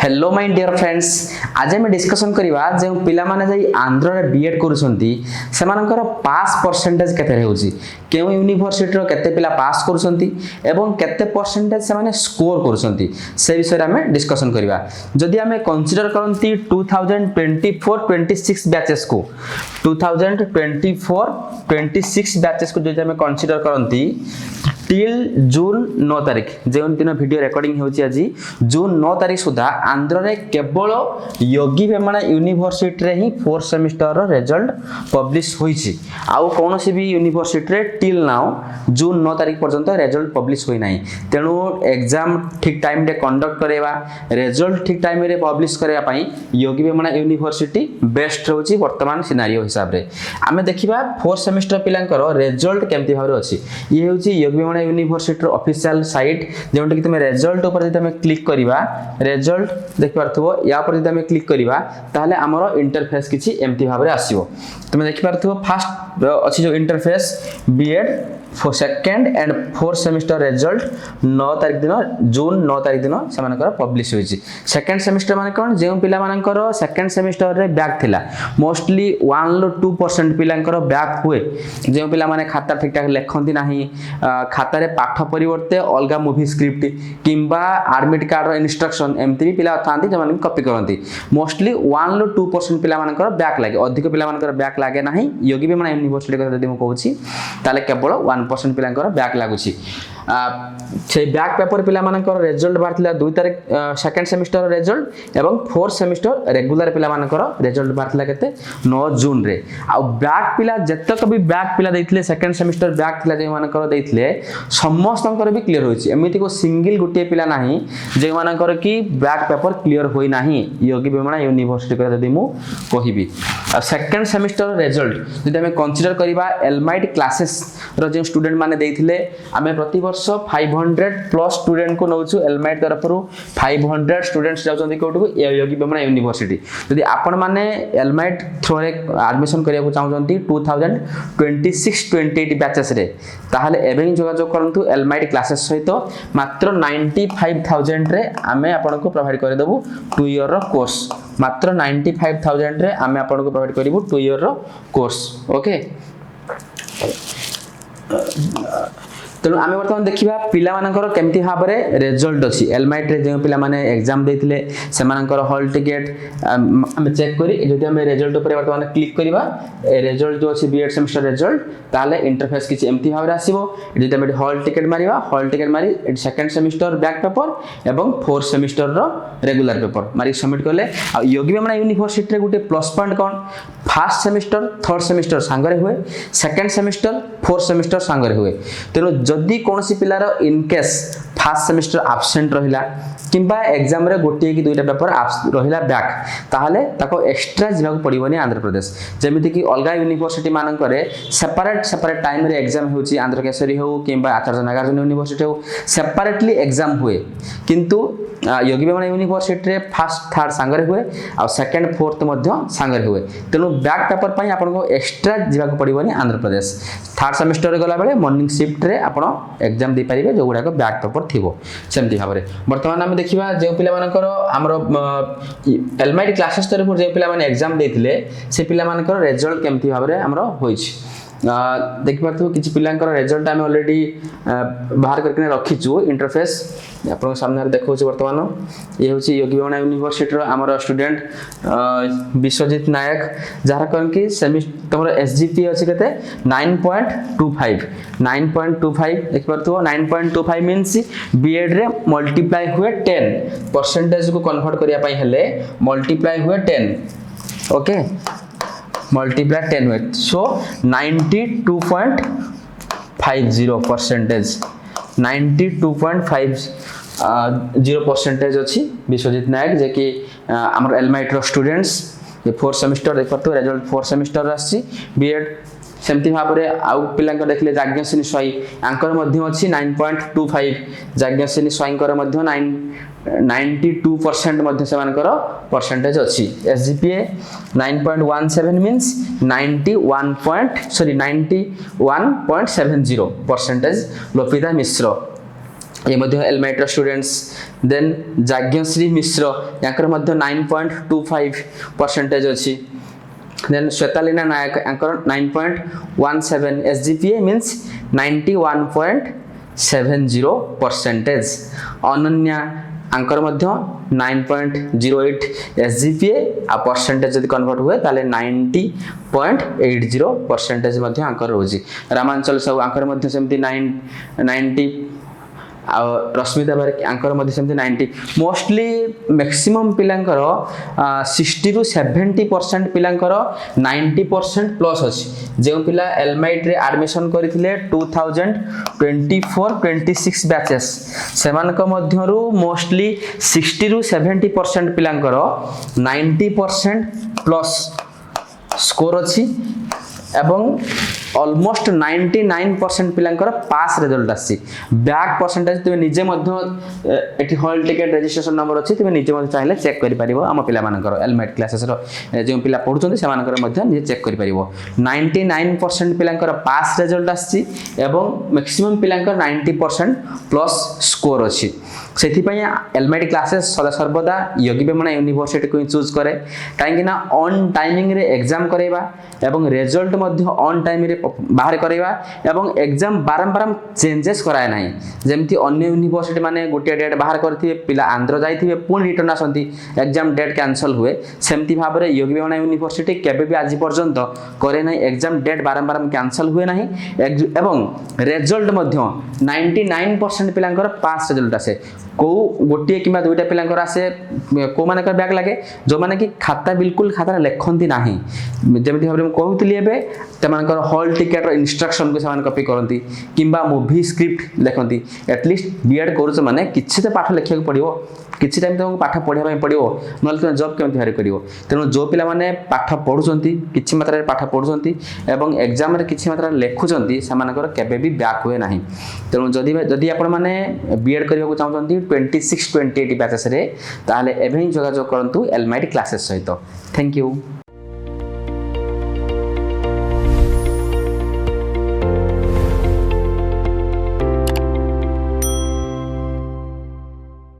Hello my dear friends आज हम discussion करवा जो पिला माने जाई आंध्र रे बीएड करूछंती सेमानकर पास परसेंटेज केते रहउची केउ यूनिवर्सिटी रो केते पिला पास करूछंती एवं केते परसेंटेज से माने स्कोर करूछंती से विषय रे हम डिस्कशन करवा जदि हम कंसीडर करंती 2024-26 बैचेस को 2024-26 बैचेस को जदि हम कंसीडर करंती टिल जून 9 तारीख जो दिन वीडियो रिकॉर्डिंग होची आज जून 9 तारीख सुधा आंध्र रे केवल योगी वेमना यूनिवर्सिटी रे ही 4th सेमेस्टर रो रिजल्ट पब्लिश होईची आउ कोनोसी भी यूनिवर्सिटी रे टिल नाउ जून 9 तारीख पर्यंत रिजल्ट पब्लिश होई नाही तेनु एग्जाम ठीक टाइम रे कंडक्ट करेवा रिजल्ट ठीक टाइम रे पब्लिश करेवा पई योगी वेमना यूनिवर्सिटी बेस्ट होची वर्तमान सिनेरियो हिसाब रे आमे देखिबा 4th सेमेस्टर पिलांकर रिजल्ट केमती भाबरे अछि ये होची योगी यूनिवर्सिटी ऑफिशियल साइट जोंट कि तुम रिजल्ट ऊपर जदि हमें क्लिक करिवा रिजल्ट देख पारथबो या पर जदि हमें क्लिक करिवा ताहले हमरो इंटरफेस किछि एम्ति भाबरे आसीबो तुम देख पारथबो फर्स्ट अछि जो interface BEd for second and 4th semester result 9 तारिख दिन जून 9 तारिख दिन समानकर पब्लिश होईछि सेकंड सेमेस्टर माने कोन जे पिला मानकर सेकंड सेमेस्टर रे बैक थिला मोस्टली 1-2% पिलांकर बैक हुए जे पिला माने खाता ठीक ठाक लेखंती नाही खाता रे पाठ परिवर्ते अलगा मूवी स्क्रिप्ट किंबा एडमिट कार्ड रो इंस्ट्रक्शन एम्ति भी पिला थांती जे माने कॉपी करंती मोस्टली 1-2% पिला मानकर बैक लागे अधिक पिला मानकर बैक लागे नाही योगी भी माने यूनिवर्सिटी को जदि म कहूची ताले केवल 1% पिलांकर बैक लागुची से बैक पेपर पिला मानकर रिजल्ट बारथिला 2 तारिख सेकंड सेमेस्टर रिजल्ट एवं 4th सेमेस्टर रेगुलर पिला मानकर रिजल्ट बारथिला केते 9 जून रे आ बैक पिला जतक भी बैक पिला दैथिले सेकंड सेमेस्टर बैक थिला जे मानकर दैथिले समस्तंकर भी क्लियर होईची एमिति को सिंगल गुटे पिला नाही जे मानकर की बैक पेपर क्लियर होई नाही योगी बेमना यूनिवर्सिटी को जदि मु कहिबी सेकंड सेमेस्टर रिजल्ट जदि हम कंसीडर करबा एलमाइट क्लासेस रो जे स्टूडेंट माने दैथिले हमें प्रति वर्ष 500 प्लस स्टूडेंट को नउछु एलमाइट तरफ रु 500 स्टूडेंट्स जाउछन्ती कोटको योगी बेमना यूनिवर्सिटी यदि आपण माने एलमाइट थ्रू रे एडमिशन करिया को चाहउछन्ती 2026-28 बैचेस रे ताहाले एबे जोगाजोग करंतु एलमाइट क्लासेस सहित मात्र 95000 रे आमे आपण को प्रोवाइड कर देबु 2 ईयर रो कोर्स मात्र 95000 रे आमे आपण को प्रोवाइड करिवु 2 ईयर रो कोर्स ओके तेणु आम बर्तमान देखा पिला मानकर केमती भाव में रिजल्ट अच्छी एलमाइट रे जो पिला माने एग्जाम देथिले सेमानकर हॉल टिकेट आम चेक करी जदि हम रिजल्ट ऊपर बर्तमान क्लिक करबा रिजल्ट जो अछि बीएड सेमेस्टर रिजल्ट ताले इंटरफेस किछि एमती भाव में आसीबो जदि हम हॉल टिकेट मारी सेकंड सेमेस्टर बैक पेपर एवं 4th सेमेस्टर रो रेगुलर पेपर मारी सबमिट करले आ योगी बेमना यूनिवर्सिटी रे गुटे प्लस पॉइंट कोन फर्स्ट सेमेस्टर थर्ड सेमेस्टर सांगरे हुए सेकंड सेमेस्टर 4th सेमेस्टर सांगरे हुए तेनो जदि कोनसी पिलार in case first semester absent रहिला किंबा एग्जाम रे गोटे कि दुईटा पेपर रहिला बैक ताहाले ताको एक्स्ट्रा जिबाक पड़िबनी आंध्र प्रदेश जेमिति कि अलगा यूनिवर्सिटी मानकरे सेपरेट टाइम रे एग्जाम होची आंध्र केसरी हो किंबा आचार्य नागार्जुन यूनिवर्सिटी हो सेपरेटली एग्जाम हुए किंतु योगी बेमना यूनिवर्सिटी रे फर्स्ट थर्ड सांगरे हुए आ सेकंड फोर्थ मध्ये सांगरे हुए तेनु बैक पेपर पई आपन को extra जिबाक पड़िबनी Andhra Pradesh third semester रे गला बेले मॉर्निंग शिफ्ट रे आपण एग्जाम दे परिबे जो गुडा को बैक पेपर थिबो सेमती भाबरे वर्तमान हम देखिबा जे पिला मानकर हमरो एलमाइट क्लासेस तरफ जे पिला माने एग्जाम देथिले से पिला मानकर रिजल्ट केमती भाबरे हमरो होइछि देख पारथु किछि पिलांकर रिजल्ट हम ऑलरेडी बाहर करके रखिछु इंटरफेस आपन सामने देखौ छ वर्तमान ये होछि योगी बेमना यूनिवर्सिटी रो हमर स्टूडेंट विश्वजीत नायक जहार कन कि सेमेस्टर तमरो एसजीपी अछि कते 9.25 देख पारथु 9.25 मींस बीएड रे मल्टीप्लाई हुए 10 परसेंटेज को कन्वर्ट करिया पई हेले मल्टीप्लाई हुए 10 okay multiply 10 with so 92.50 percentage 92.50 percentage अच्छी विश्वजीत नायक जे कि हमर एलमाइट रो स्टूडेंट्स ये 4th सेमेस्टर देखो तो रिजल्ट 4th सेमेस्टर आसी बीएड सेमती भाव में आउ पिला देखले जाज्ञसेनी स्वाई आंकर मध्य अछि 9.25 जाज्ञसेनी स्वाईंकर मध्य 92% मध्य सेमानकर परसेंटेज अछि एसजीपीए 9.17 मींस 91.70 परसेंटेज लोपिता मिश्र ये मध्य एलमाइटर स्टूडेंट्स देन जाज्ञश्री मिश्र यांकर मध्य 9.25% अच्छी देन श्वेतालीना नायक यांकर 9.17 SGPA मीन्स 91.70%। अनन्या आंकर मध्य 9.08 SGPA आ परसेंटेज जदि कन्वर्ट हुए ताले 90.80% मध्य आंकर रोजी। रामांचल सब आंकर मध्य सेमती 90 आ रश्मिता बारिक आंकर मध्य सेमती 90 मोस्टली मैक्सिमम पिलांकर 60 to 70% पिलांकर 90% प्लस अछि। जे पिला एलमाइट रे एडमिशन करिथिले 2024-26 बैचेस सेमानक मध्यरु मोस्टली 60 to 70% पिलांकर 90% प्लस स्कोर अछि एवं ऑलमोस्ट 99% पिलांकर पास रिजल्ट आसी। बैक परसेंटेज तुम निजे मध्य एटी हॉल टिकेट रजिस्ट्रेशन नंबर अछि तुम निजे मध्य चाहिले चेक करि परिबो। हम पिला मानकर एलमेट क्लासेस रो जे पिला पढुचंती से मानकर मध्य निजे चेक करि परिबो। 99% पिलांकर पास रिजल्ट आसी एवं मैक्सिमम पिलांकर 90% प्लस स्कोर अछि। सेथि पय एलमेट क्लासेस सदा सर्वदा योगी वेमना यूनिवर्सिटी को चूज करे काहेकि ना ऑन टाइमिंग रे एग्जाम करेबा एवं रिजल्ट मध्य ऑन टाइम रे बाहर करवा एवं एग्जाम बारंबार चेंजेस कराए नाही। जेमती अन्य यूनिवर्सिटी माने गोटे डेट बाहर करथिबे पिला आंध्र जाइथिबे पुणी रिटर्न आसंती एग्जाम डेट कैंसल हुए सेमती भाव रे योगी वेमना यूनिवर्सिटी केबे भी आज पर्यंत करे नाही। एग्जाम डेट बारंबार कैंसल हुए नाही एवं रिजल्ट मध्य 99% पिलांकर पास रिजल्ट आसे। को गोटे किबा दुईटा पिलांकर आसे को मानकर बैक लागे जो माने कि खाता बिल्कुल खाता लेखंती नाही। जेमती भाव रे कहउतली एबे तमानकर हॉल टिकेट इंस्ट्रक्शन को समान कॉपी करंती किंबा मूवी स्क्रिप्ट लेखंती। एटलीस्ट बीएड करूछ माने किछि त पाठ लेखिया पड़िबो किछि टाइम तुमको पाठ पढिया पय पड़िबो नल तुम जॉब केमति हारि करिवो। तेनु जो पिला माने पाठ पढुचंती किछि मात्रा रे पाठ पढुचंती एवं एग्जाम रे किछि मात्रा लेखुचंती समानकर केबे भी बैक हुए नाही। तेनु जदी आपण माने बीएड करिया को चाहउचंती 26-28 बैचेस रे ताले एभे जोगाजोग करंतु एलमाइट क्लासेस सहित। Thank you.